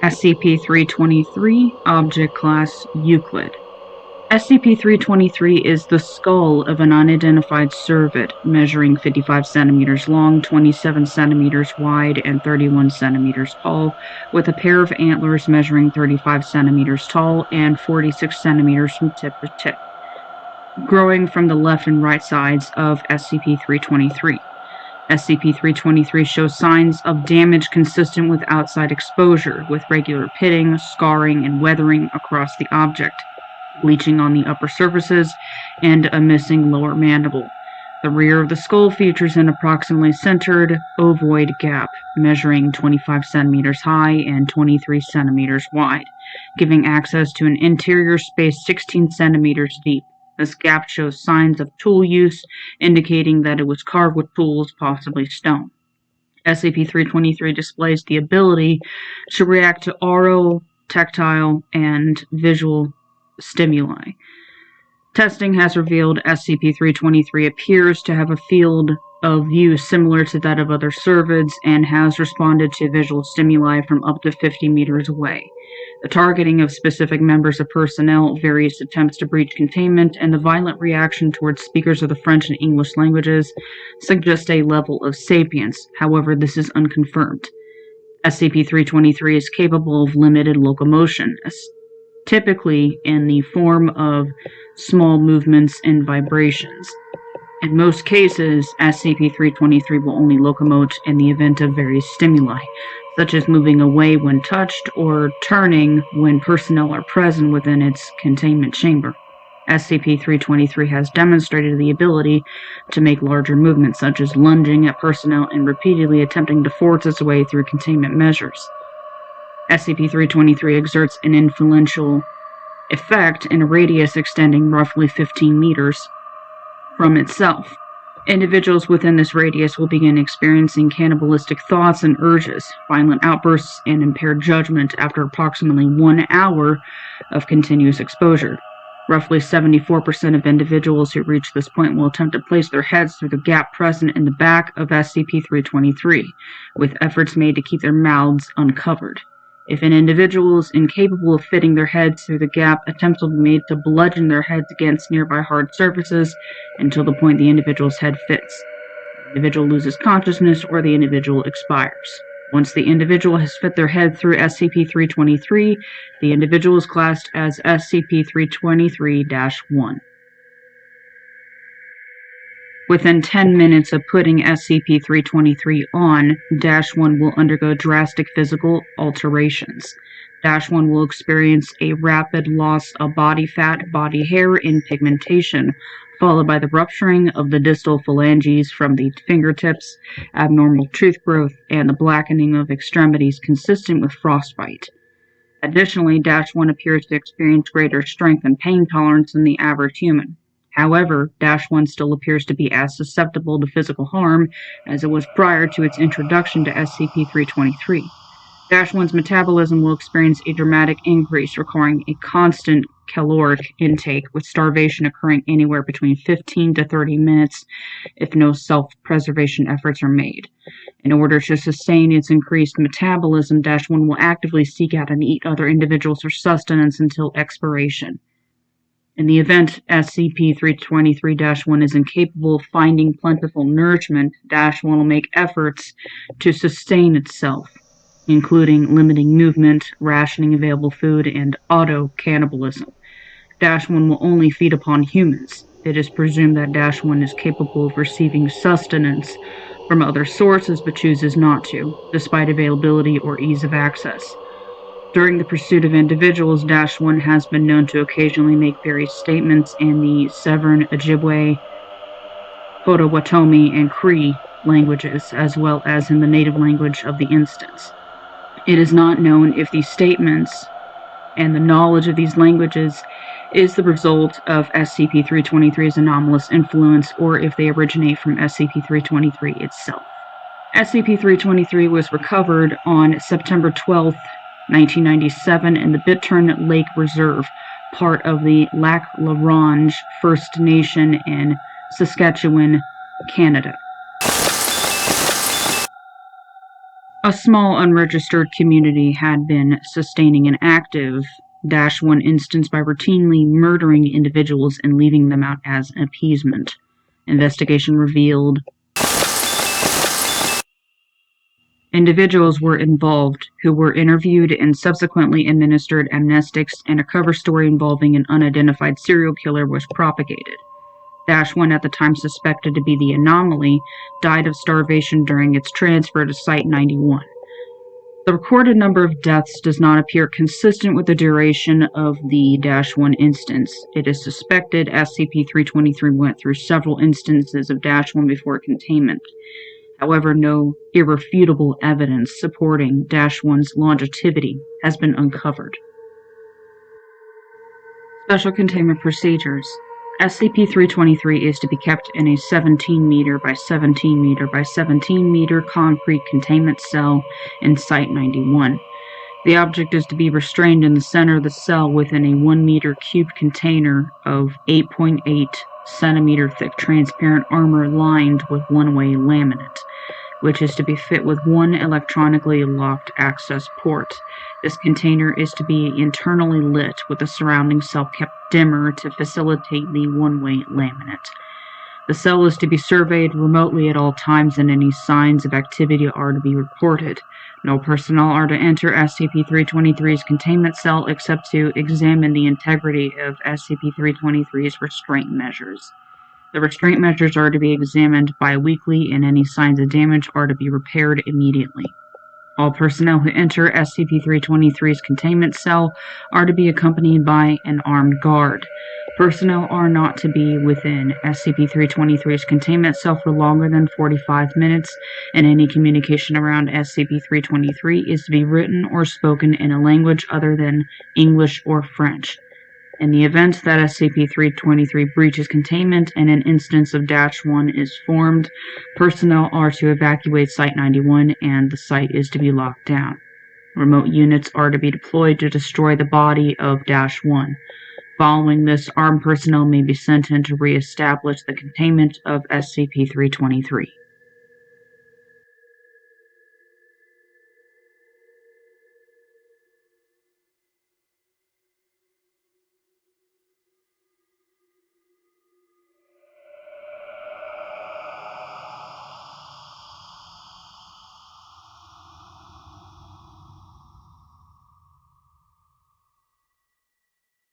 SCP-323, Object Class Euclid. SCP-323 is the skull of an unidentified cervid measuring 55 centimeters long, 27 centimeters wide, and 31 centimeters tall, with a pair of antlers measuring 35 centimeters tall and 46 centimeters from tip to tip, growing from the left and right sides of SCP-323. SCP-323 shows signs of damage consistent with outside exposure, with regular pitting, scarring, and weathering across the object, bleaching on the upper surfaces, and a missing lower mandible. The rear of the skull features an approximately centered, ovoid gap, measuring 25 centimeters high and 23 centimeters wide, giving access to an interior space 16 centimeters deep. This gap shows signs of tool use, indicating that it was carved with tools, possibly stone. SCP-323 displays the ability to react to oral, tactile, and visual stimuli. Testing has revealed SCP-323 appears to have a field of view similar to that of other cervids and has responded to visual stimuli from up to 50 meters away. The targeting of specific members of personnel, various attempts to breach containment, and the violent reaction towards speakers of the French and English languages suggest a level of sapience. However, this is unconfirmed. SCP-323 is capable of limited locomotion, typically in the form of small movements and vibrations. In most cases, SCP-323 will only locomote in the event of various stimuli, such as moving away when touched or turning when personnel are present within its containment chamber. SCP-323 has demonstrated the ability to make larger movements, such as lunging at personnel and repeatedly attempting to force its way through containment measures. SCP-323 exerts an influential effect in a radius extending roughly 15 meters from itself. Individuals within this radius will begin experiencing cannibalistic thoughts and urges, violent outbursts, and impaired judgment after approximately 1 hour of continuous exposure. Roughly 74% of individuals who reach this point will attempt to place their heads through the gap present in the back of SCP-323, with efforts made to keep their mouths uncovered. If an individual is incapable of fitting their heads through the gap, attempts will be made to bludgeon their heads against nearby hard surfaces until the point the individual's head fits. The individual loses consciousness or the individual expires. Once the individual has fit their head through SCP-323, the individual is classed as SCP-323-1. Within 10 minutes of putting SCP-323 on, -1 will undergo drastic physical alterations. -1 will experience a rapid loss of body fat, body hair, and pigmentation, followed by the rupturing of the distal phalanges from the fingertips, abnormal tooth growth, and the blackening of extremities consistent with frostbite. Additionally, -1 appears to experience greater strength and pain tolerance than the average human. However, -1 still appears to be as susceptible to physical harm as it was prior to its introduction to SCP-323. -1's metabolism will experience a dramatic increase, requiring a constant caloric intake, with starvation occurring anywhere between 15 to 30 minutes if no self-preservation efforts are made. In order to sustain its increased metabolism, -1 will actively seek out and eat other individuals for sustenance until expiration. In the event SCP-323-1 is incapable of finding plentiful nourishment, -1 will make efforts to sustain itself, including limiting movement, rationing available food, and auto-cannibalism. -1 will only feed upon humans. It is presumed that -1 is capable of receiving sustenance from other sources but chooses not to, despite availability or ease of access. During the pursuit of individuals, -1 has been known to occasionally make various statements in the Severn, Ojibwe, Potawatomi, and Cree languages, as well as in the native language of the instance. It is not known if these statements and the knowledge of these languages is the result of SCP-323's anomalous influence or if they originate from SCP-323 itself. SCP-323 was recovered on September 12, 1997 in the Bittern Lake Reserve, part of the Lac La Ronge First Nation in Saskatchewan, Canada. A small unregistered community had been sustaining an active -1 instance by routinely murdering individuals and leaving them out as appeasement. Investigation revealed individuals were involved who were interviewed and subsequently administered amnestics, and a cover story involving an unidentified serial killer was propagated. -1, at the time suspected to be the anomaly, died of starvation during its transfer to Site-91. The recorded number of deaths does not appear consistent with the duration of the -1 instance. It is suspected SCP-323 went through several instances of -1 before containment. However, no irrefutable evidence supporting -1's longevity has been uncovered. Special Containment Procedures. SCP-323 is to be kept in a 17 meter by 17 meter by 17 meter concrete containment cell in Site-91. The object is to be restrained in the center of the cell within a 1 meter cube container of 8.8 centimeter thick transparent armor lined with one-way laminate, which is to be fit with one electronically locked access port. This container is to be internally lit with the surrounding cell kept dimmer to facilitate the one-way laminate. The cell is to be surveyed remotely at all times, and any signs of activity are to be reported. No personnel are to enter SCP-323's containment cell except to examine the integrity of SCP-323's restraint measures. The restraint measures are to be examined bi-weekly, and any signs of damage are to be repaired immediately. All personnel who enter SCP-323's containment cell are to be accompanied by an armed guard. Personnel are not to be within SCP-323's containment cell for longer than 45 minutes, and any communication around SCP-323 is to be written or spoken in a language other than English or French. In the event that SCP-323 breaches containment and an instance of -1 is formed, personnel are to evacuate Site-91 and the site is to be locked down. Remote units are to be deployed to destroy the body of -1. Following this, armed personnel may be sent in to re-establish the containment of SCP-323.